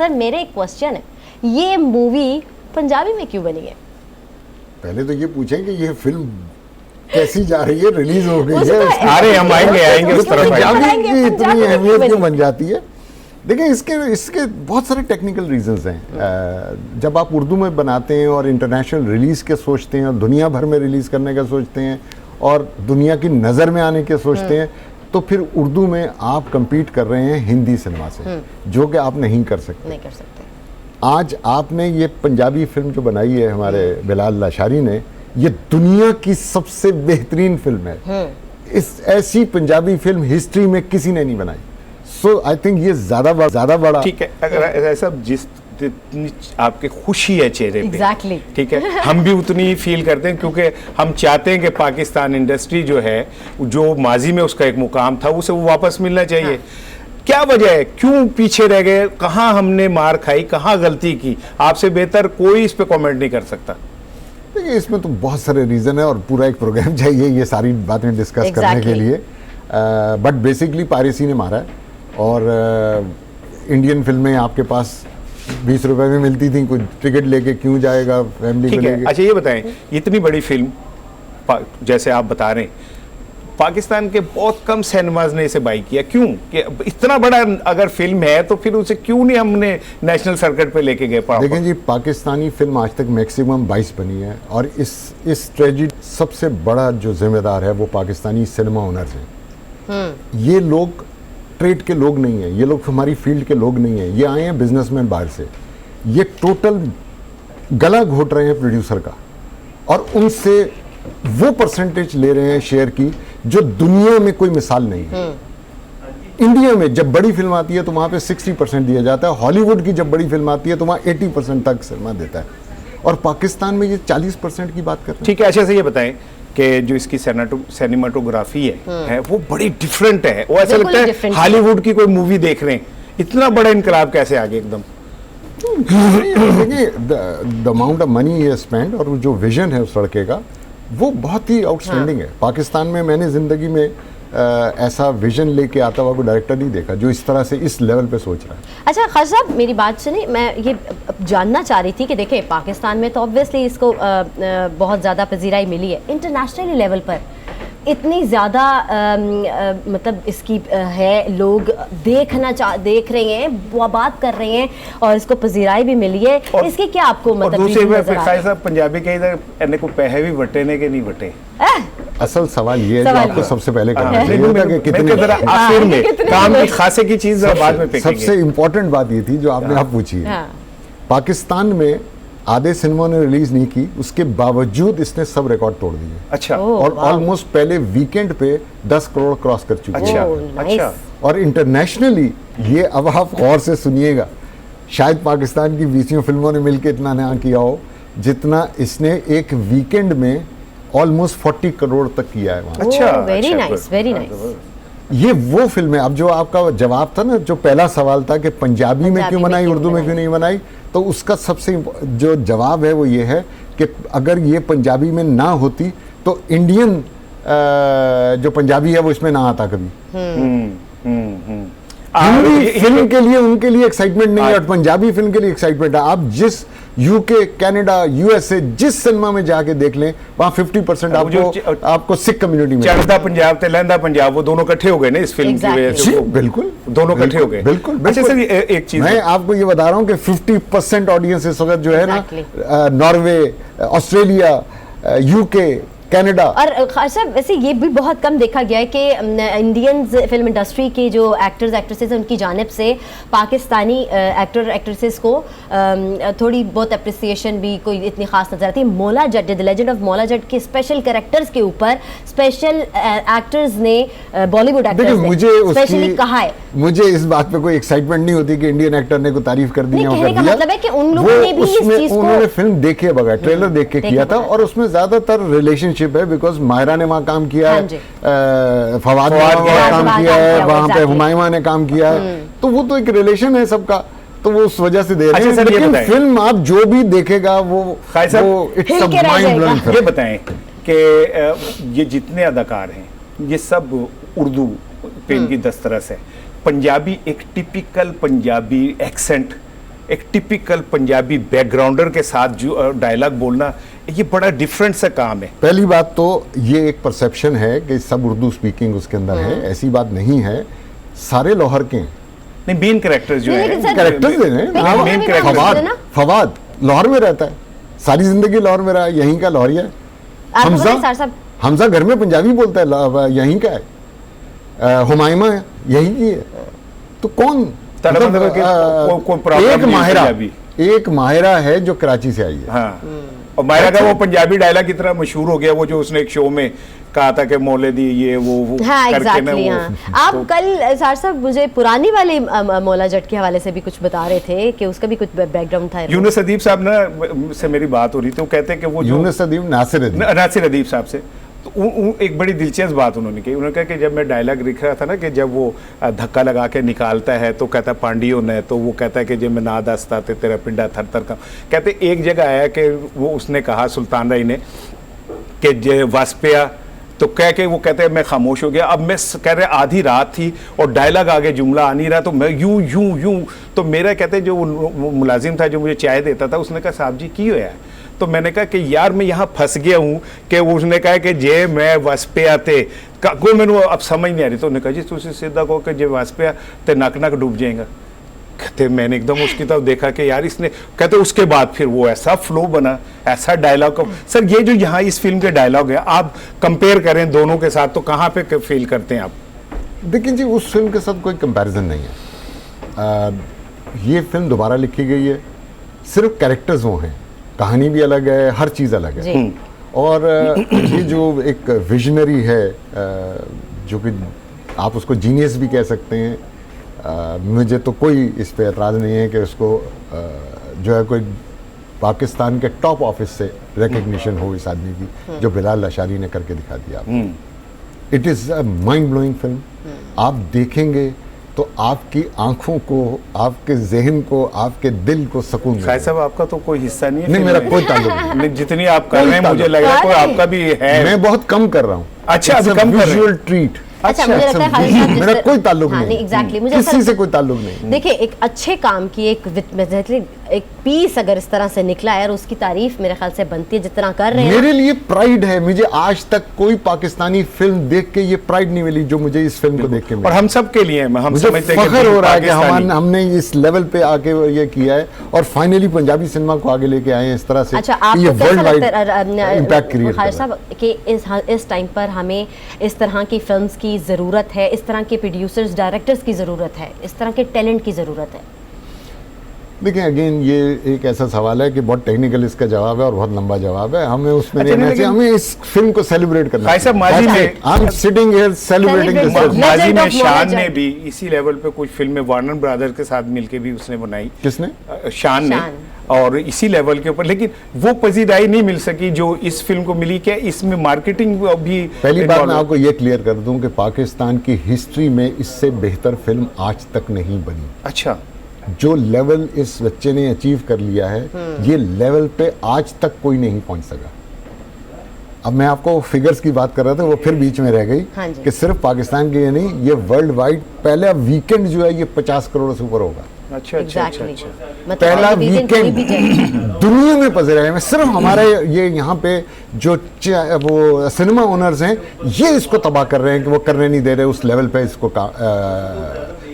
Sir मेरे एक question है, ये मूवी पंजाबी में क्यों बनी है? पहले तो ये पूछें कि ये फिल्म कैसी जा रही है, रिलीज हो गई उसको है, तो अरे हम आएंगे उस तरफ पंजाबी की इतनी अहमियत क्यों बन बनी? जाती है? देखिए इसके बहुत सारे टेक्निकल रीजंस हैं। जब आप उर्दू में बनाते हैं और इंटरनेशनल रिलीज़ के सोचते हैं और दुनिया भर में रिलीज़ करने का सोचते हैं और दुनिया की नज़र में आने के सोचते हैं, तो फिर उर्दू में आप compete कर रहे हैं हिंदी सिनेमा से, जो कि आप नहीं कर सकते। नहीं कर सकते। आज आपने ये पंजाबी फिल्म जो बनाई है हमारे बिलाल लाशारी ने, ये दुनिया की सबसे बेहतरीन फिल्म है। इस ऐसी पंजाबी फिल्म हिस्ट्री में किसी ने नहीं बनाई। सो आई थिंक ये ज्यादा बड़ा ठीक है, अगर ऐसा जितनी आपके खुशी है चेहरे पे, Exactly. ठीक है, हम भी उतनी ही फील करते हैं, क्योंकि हम चाहते हैं कि पाकिस्तान इंडस्ट्री जो है, जो माजी में उसका एक मुकाम था, उसे वो वापस मिलना चाहिए। क्या वजह है, क्यों पीछे रह गए, कहाँ हमने मार खाई, कहाँ गलती की? आपसे बेहतर कोई इस पे कमेंट नहीं कर सकता। देखिए इसमें तो बहुत सारे रीज़न है और पूरा एक प्रोग्राम चाहिए ये सारी बातें डिस्कस करने के लिए। बट बेसिकली पायरेसी ने मारा है। और इंडियन फिल्में आपके पास 20 रुपए में मिलती थी, कोई टिकट लेके क्यों जाएगा फैमिली को ठीक है, लेके। अच्छा ये बताएं, इतनी बड़ी फिल्म जैसे आप बता रहे हैं, पाकिस्तान के बहुत कम सिनेमाज ने इसे बाई किया, क्यों? कि इतना बड़ा अगर फिल्म है तो फिर उसे क्यों नहीं हमने नेशनल सर्किट पे लेके गए? देखें जी, पाकिस्तानी फिल्म आज तक मैक्सिमम 22 बनी है और इस ट्रेजेडी सबसे बड़ा जो जिम्मेदार है वो पाकिस्तानी सिनेमा ओनर्स हैं। ये लोग ट्रेड के लोग नहीं हैं, ये लोग हमारी फील्ड के लोग नहीं हैं, ये आए हैं बिजनेसमैन बाहर से। ये टोटल गला घोट रहे हैं प्रोड्यूसर का और उनसे वो परसेंटेज ले रहे हैं शेयर की जो दुनिया में कोई मिसाल नहीं है। इंडिया में जब बड़ी फिल्म आती है तो वहां पे 60% दिया जाता है, हॉलीवुड की जब बड़ी फिल्म आती है तो वहां 80% तक सिनेमा देता है, और पाकिस्तान में ये 40% की बात करते हैं। ठीक है, अच्छे से ये बताएं कि जो इसकी सिनेमाटोग्राफी है वो बड़ी डिफरेंट है, वो ऐसा लगता है हॉलीवुड की कोई मूवी देख रहे हैं। इतना बड़ा इनकलाब कैसे आ गया एकदम? देखिए द अमाउंट ऑफ मनी ये स्पेंड और जो विजन है उस लड़के का वो बहुत ही आउटस्टैंडिंग है। पाकिस्तान में मैंने ज़िंदगी में ऐसा विजन लेके आता हुआ कोई डायरेक्टर नहीं देखा जो इस तरह से इस लेवल पे सोच रहा है। अच्छा खान साहब मेरी बात सुनिए, मैं ये जानना चाह रही थी कि देखिए पाकिस्तान में तो ऑब्वियसली इसको बहुत ज़्यादा पजीराई मिली है, इंटरनेशनल लेवल पर इतनी ज़्यादा मतलब इसकी है, लोग देख रहे हैं, बात कर रहे हैं और इसको पजीराई भी मिली है, इसके क्या आपको मतलब दूसरे में पंजाबी के इधर को पैसे भी वटे ने के नहीं वटे? असल सवाल ये है जो आपको सबसे पहले करना चाहिए था कि कितने आखिर में काम की खासे की चीज बाद में सबसे इम्पोर्टेंट बात ये थी जो आपने आप पूछी है। पाकिस्तान में आधे सिनेमा ने रिलीज नहीं की, उसके बावजूद इसने सब रिकॉर्ड तोड़ दिए। अच्छा। और ऑलमोस्ट पहले वीकेंड पे 10 करोड़ क्रॉस कर चुकी है। अच्छा। और इंटरनेशनली ये अब आप गौर से सुनिएगा, शायद पाकिस्तान की 20 फिल्मों ने मिलकर इतना ना किया हो जितना इसने एक वीकेंड में ऑलमोस्ट 40 करोड़ तक किया है वहाँ। अच्छा, वेरी नाइस, वेरी नाइस। ये वो फिल्म है। अब जो आपका जवाब था ना, जो पहला सवाल था कि पंजाबी में क्यों बनाई, उर्दू में क्यों नहीं बनाई, तो उसका सबसे जो जवाब है वो ये है कि अगर ये पंजाबी में ना होती तो इंडियन जो पंजाबी है वो इसमें ना आता कभी। हिंदी फिल्म के लिए उनके लिए एक्साइटमेंट नहीं है और पंजाबी फिल्म के लिए एक्साइटमेंट है। आप जिस यूके, कनाडा, यूएसए जिस सिनेमा में जाके देख लें वहाँ 50% आपको सिख कम्युनिटी में। चढ़ता पंजाब ते लहंदा पंजाब वो दोनों इकट्ठे हो गए ना इस फिल्म की वजह से। बिल्कुल, दोनों इकट्ठे हो गए। बिल्कुल। अच्छा सर, एक चीज मैं आपको ये बता रहा हूँ कि 50% ऑडियंस इस वक्त जो है ना नॉर्वे, ऑस्ट्रेलिया, यूके, कनाडा। और खासा वैसे ये भी बहुत कम देखा गया है कि इंडियन फिल्म इंडस्ट्री के जो एक्टर्स एक्ट्रेसेस हैं उनकी जानिब से पाकिस्तानी एक्टर एक्ट्रेसेस को थोड़ी बहुत अप्रिसिएशन भी कोई इतनी खास नजर आती है। Maula Jatt, the legend of Maula Jatt के स्पेशल कैरेक्टर्स के ऊपर स्पेशल एक्टर्स ने, बॉलीवुड एक्टर्स ने स्पेशली कहा है। मुझे इस बात पे कोई एक्साइटमेंट नहीं होती कि इंडियन एक्टर ने कोई तारीफ कर दी। कहने का मतलब है कि उन लोगों ने भी इस चीज को, उन्होंने फिल्म देखे बगैर ट्रेलर देख के किया था और उसमें ज्यादातर रिलेशनशिप है, बिकॉज मायरा ने वहाँ काम किया है, फवाद ने वहाँ काम किया है, वहाँ पे हुमायूं ने काम किया है, तो वो तो एक रिलेशन है सबका, तो वो उस वजह से दे रहे हैं। लेकिन फिल्म आप जो भी देखेगा वो it's a mind blowing film. ये बताएं कि ये जितने अदाकार हैं ये सब उर्दू पे इनकी दस्तरस है, पंजाबी एक टिपिकल पंजाबी एक्सेंट एक टिपिकल पंजाबी बैकग्राउंडर के साथ जो डायलॉग बोलना, ये बड़ा डिफरेंट सा काम है। पहली बात तो ये एक परसेप्शन है कि सब उर्दू स्पीकिंग उसके अंदर है, ऐसी बात नहीं है। सारे लाहौर के नहीं, मेन कैरेक्टर्स जो नहीं, है, लेकिन सर- कैरेक्टर्स हैं। मेन कैरेक्टर फवाद लाहौर में रहता है, सारी जिंदगी लाहौर में रहा, यहीं का लाहौरिया है। आपको पता है सर साहब, हमजा घर में पंजाबी बोलता है, यहीं का है। हुमायूमा है, यहीं की है। तो कौन मतलब कोई प्रॉब्लम एक नहीं माहिरा, पंजाबी। एक माहिरा है जो कराची से आई है। हाँ, और मायरा का वो पंजाबी डायलॉग कितना मशहूर हो गया, वो जो उसने एक शो में कहा था कि मौले दी ये वो हाँ करके ना एग्जैक्टली, वो। हाँ। आप कल सर साहब मुझे पुरानी वाली मौला जट के हवाले से भी कुछ बता रहे थे कि उसका भी कुछ बैकग्राउंड था। यूनुस अदीब साहब ना से मेरी बात हो रही थी, वो कहते हैं कि वो जो यूनुस अदीब, नासिर अदीब। नासिर अदीब साहब से, तो एक बड़ी दिलचस्प बात उन्होंने कही। उन्होंने कहा कि जब मैं डायलॉग लिख रहा था ना, कि जब वो धक्का लगा के निकालता है तो कहता पांडियो ने, तो वो कहता है कि जब मैं ना दस्ता ते तेरा पिंडा थर थर का, कहते एक जगह आया कि वो उसने कहा सुल्तान राय ने कि जे वास्पिया, तो कह के वो कहते हैं मैं खामोश हो गया। अब मैं कह रहे आधी रात थी और डायलॉग आगे जुमला आ नहीं रहा, तो मैं यूं यूं यूं, तो मेरा कहते जो वो मुलाजिम था जो मुझे चाय देता था, उसने कहा साहब जी की होया है? तो मैंने कहा कि यार मैं यहाँ फंस गया हूँ कि उसने कहा कि जे मैं वास्पिया थे को मैंने अब समझ नहीं आ रही। तो उन्होंने कहा जी तुम सीधा कहो कि जे वास्पिया ते नक नक डूब जाएगा। कहते मैंने एकदम उसकी तरफ देखा कि यार इसने, कहते उसके बाद फिर वो ऐसा फ्लो बना, ऐसा डायलॉग। सर ये जो यहाँ इस फिल्म के डायलॉग है, आप कंपेयर करें दोनों के साथ, तो कहाँ पे फील करते हैं आप? देखिए जी, उस फिल्म के साथ कोई कंपैरिजन नहीं है। ये फिल्म दोबारा लिखी गई है, सिर्फ कैरेक्टर्स वो हैं, कहानी भी अलग है, हर चीज़ अलग है। और ये जो एक विजनरी है, जो कि आप उसको जीनियस भी कह सकते हैं, मुझे तो कोई इस पे एतराज़ नहीं है कि उसको जो है कोई पाकिस्तान के टॉप ऑफिस से रिकग्निशन हो इस आदमी की, जो बिलाल अशारी ने करके दिखा दिया। It is a mind blowing film. आप देखेंगे तो आपकी आंखों को, आपके जहन को, आपके दिल को सुकून खाई साहब आपका तो कोई हिस्सा नहीं है नहीं, फिल्म मेरा में? कोई ताल्लुक नहीं। नहीं, जितनी आप कर रहे हैं मुझे लग रहा है कोई आपका भी है। मैं बहुत कम कर रहा हूँ। अच्छा, अभी कम कर रहे हैं। Visual treat. अच्छा, मुझे लगता है खालिद साहब मेरा जिस- कोई ताल्लुक हाँ, नहीं, एग्जैक्टली, मुझे किसी ऐसा- से कोई ताल्लुक नहीं। देखिए एक अच्छे काम की एक पीस अगर इस तरह से निकला है और उसकी तारीफ मेरे ख्याल से बनती है, जितना कर रहे हैं मेरे लिए प्राइड है। मुझे आज तक कोई पाकिस्तानी फिल्म देख के ये प्राइड नहीं मिली जो मुझे इस फिल्म को देख के और मिली। हम सब के लिए हम मुझे समझते हैं फख्र हो रहा है कि पाकिस्तानी- हमने इस लेवल पे आके ये किया है और फाइनली पंजाबी सिनेमा को आगे लेके आए हैं इस तरह से। अच्छा, ये आपको वर्ल्ड कैसा वाइड लगता है इम्पैक्ट क्रिएट खालिद साहब कि इस टाइम पर हमें इस तरह की फिल्म्स की ज़रूरत है, इस तरह के प्रोड्यूसर्स डायरेक्टर्स की ज़रूरत है, इस तरह के टैलेंट की ज़रूरत है? देखिए अगेन ये एक ऐसा सवाल है कि बहुत टेक्निकल इसका जवाब है और बहुत लंबा जवाब है। हमें उसमें अच्छा, नहीं, लेकिन- हमें इस फिल्म को सेलिब्रेट करना भाई साहब, माजी में- I am sitting here celebrating this Celebrating- film. माजी Legend में of शान Mona ने Jat। भी इसी लेवल पे कुछ फिल्में वार्नर ब्रदर्स के साथ मिलके भी उसने बनाई। किसने? शान ने। शान। और इसी लेवल के ऊपर, लेकिन वो पजीराई नहीं मिल सकी जो इस फिल्म को मिली। क्या इसमें मार्केटिंग भी? पहली बात मैं involved है? आपको ये क्लियर कर दूं कि पाकिस्तान की हिस्ट्री में इससे बेहतर फिल्म आज तक नहीं बनी। अच्छा, जो लेवल इस बच्चे ने अचीव कर लिया है, ये लेवल पे आज तक कोई नहीं पहुंच सका। अब मैं आपको फिगर्स की बात कर रहा था, वो फिर बीच में रह गई हाँ जी। कि सिर्फ पाकिस्तान के ये नहीं, ये वर्ल्ड वाइड पहला वीकेंड जो है ये 50 करोड़ से ऊपर होगा। अच्छा, अच्छा, अच्छा, Exactly. अच्छा। मतलब पहला आज weekend कोई भी जाए। वीकेंड दुनिया में पसरा है। मैं सिर्फ हमारे ये यहाँ पे जो वो सिनेमा ओनर्स हैं, ये इसको तबाह कर रहे हैं कि वो करने नहीं दे रहे उस लेवल पे इसको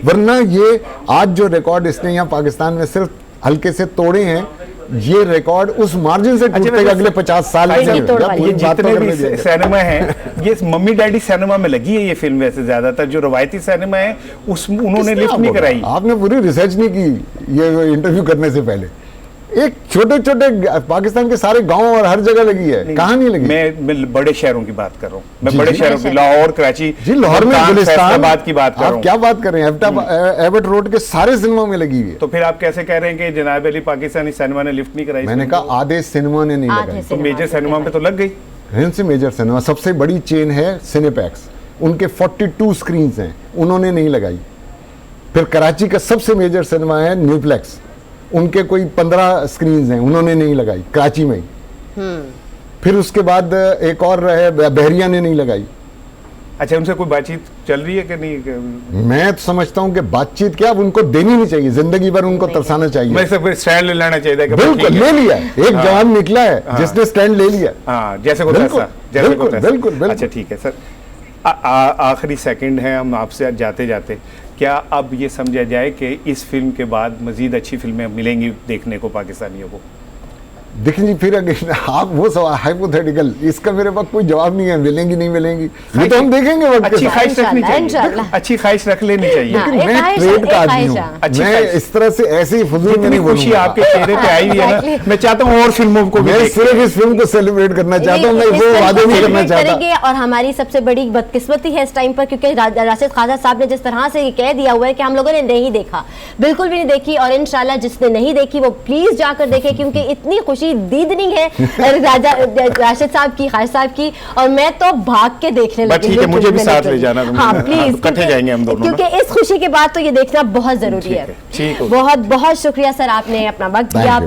वरना ये आज जो रिकॉर्ड इसने यहाँ पाकिस्तान में सिर्फ हल्के से तोड़े हैं, ये रिकॉर्ड उस मार्जिन से टूटेगा अगले 50 साल भाई में। साहब, तोड़ जब पाएंगे। ये पूरी बात तो जितने करने भी दिया जाए। सिनेमा हैं, ये मम्मी डैडी सिनेमा में लगी है ये फिल्म। वैसे ज्यादातर जो रवायती सिनेमा है उस उन्होंने किसने लिफ्ट आपको नहीं कराई। कहा? आपने पूरी रिसर्च नहीं की ये इंटरव्यू करने से पहले। एक छोटे छोटे पाकिस्तान के सारे गांव और हर जगह लगी है, कहाँ नहीं लगी? मैं बड़े शहरों की बात कर रहा हूँ। मैं जी, बड़े जी। शहरों की, लाहौर, कराची, जी लाहौर में मुल्तान, गुलिस्तान, फैसलाबाद की बात कर रहा आप हूँ। क्या बात कर रहे हैं? एबट रोड के सारे सिनेमा में लगी हुई है। तो फिर आप कैसे कह रहे हैं कि जनाब अली पाकिस्तानी सिनेमा ने लिफ्ट नहीं कराई? मैंने कहा आधे सिनेमा ने नहीं आधे लगाई। तो मेजर सिनेमा पे तो लग गई। कौन से मेजर सिनेमा? सबसे बड़ी चेन है सिनेपैक्स, उनके 42 स्क्रीन हैं, उन्होंने नहीं लगाई। फिर कराची का सबसे मेजर सिनेमा है न्यूप्लेक्स, उनके कोई 15 स्क्रीन हैं, उन्होंने नहीं लगाई कराची में ही। फिर उसके बाद एक और है बहरिया ने नहीं लगाई। अच्छा, उनसे कोई बातचीत चल रही है कि नहीं? मैं तो समझता हूँ कि बातचीत क्या, अब उनको देनी नहीं चाहिए, जिंदगी भर उनको तरसाना चाहिए। मैं सब स्टैंड ले लेना चाहिए कि बिल्कुल ठीक ले है। लिया, एक जवान निकला है जिसने स्टैंड ले लिया। हाँ, जैसे को बिल्कुल, तैसा, जैसे को बिल्कुल, तैसा। बिल्कुल, बिल्कुल। अच्छा ठीक है सर, आखिरी सेकंड है, हम आपसे जाते जाते, क्या अब ये समझा जाए कि इस फिल्म के बाद मजीद अच्छी फिल्में मिलेंगी देखने को पाकिस्तानियों को? देखिए जी, फिर अगर आप वो सवाल हाइपोथेटिकल, इसका मेरे पास कोई जवाब नहीं है, मिलेंगी नहीं मिलेंगी, ये तो हम देखेंगे वक्त के अच्छी साथ। ख्वाहिश रखनी चाहिए, इंशाल्लाह। अच्छी ख्वाहिश रख लेनी चाहिए। हाँ, लेकिन एक मैं ख्वाहिश ट्रेड है, का एक आदमी हूँ, ख्वाहिश है। अच्छी मैं ख्वाहिश। इस तरह से ऐसे ही फजूल में इतनी नहीं खुशी बोलूंगा। आपके चेहरे पे आई हुई है ना, Exactly. मैं चाहता हूँ और फिल्मों को भी मैं देखें। सिर्फ इस फिल्म को सेलिब्रेट करना चाहता हूँ, मैं इस वो फिल्म वादे को नहीं करना celebrate चाहता। करेंगे। और हमारी सबसे बड़ी बदकिस्मती है इस टाइम पर, क्योंकि राशिद खाजा साहब ने जिस तरह से ये कह दिया हुआ है कि हम लोगों ने नहीं देखा, बिल्कुल भी नहीं देखी। और इंशाल्लाह जिसने नहीं देखी वो प्लीज जाकर देखे, क्योंकि इतनी खुशी दीदनी है राशिद साहब की, खालिद साहब की, और मैं तो भाग के देखने बस लगी। ठीक है, YouTube मुझे भी में साथ literally। ले जाना तुम। हाँ हाँ, प्लीज, तो इकट्ठे जाएंगे हम दोनों ना। क्योंकि इस खुशी के बाद तो ये देखना बहुत जरूरी ठीक है। है, ठीक हो। बहुत बहुत शुक्रिया सर, आपने अपना वक्त Thank दिया। you.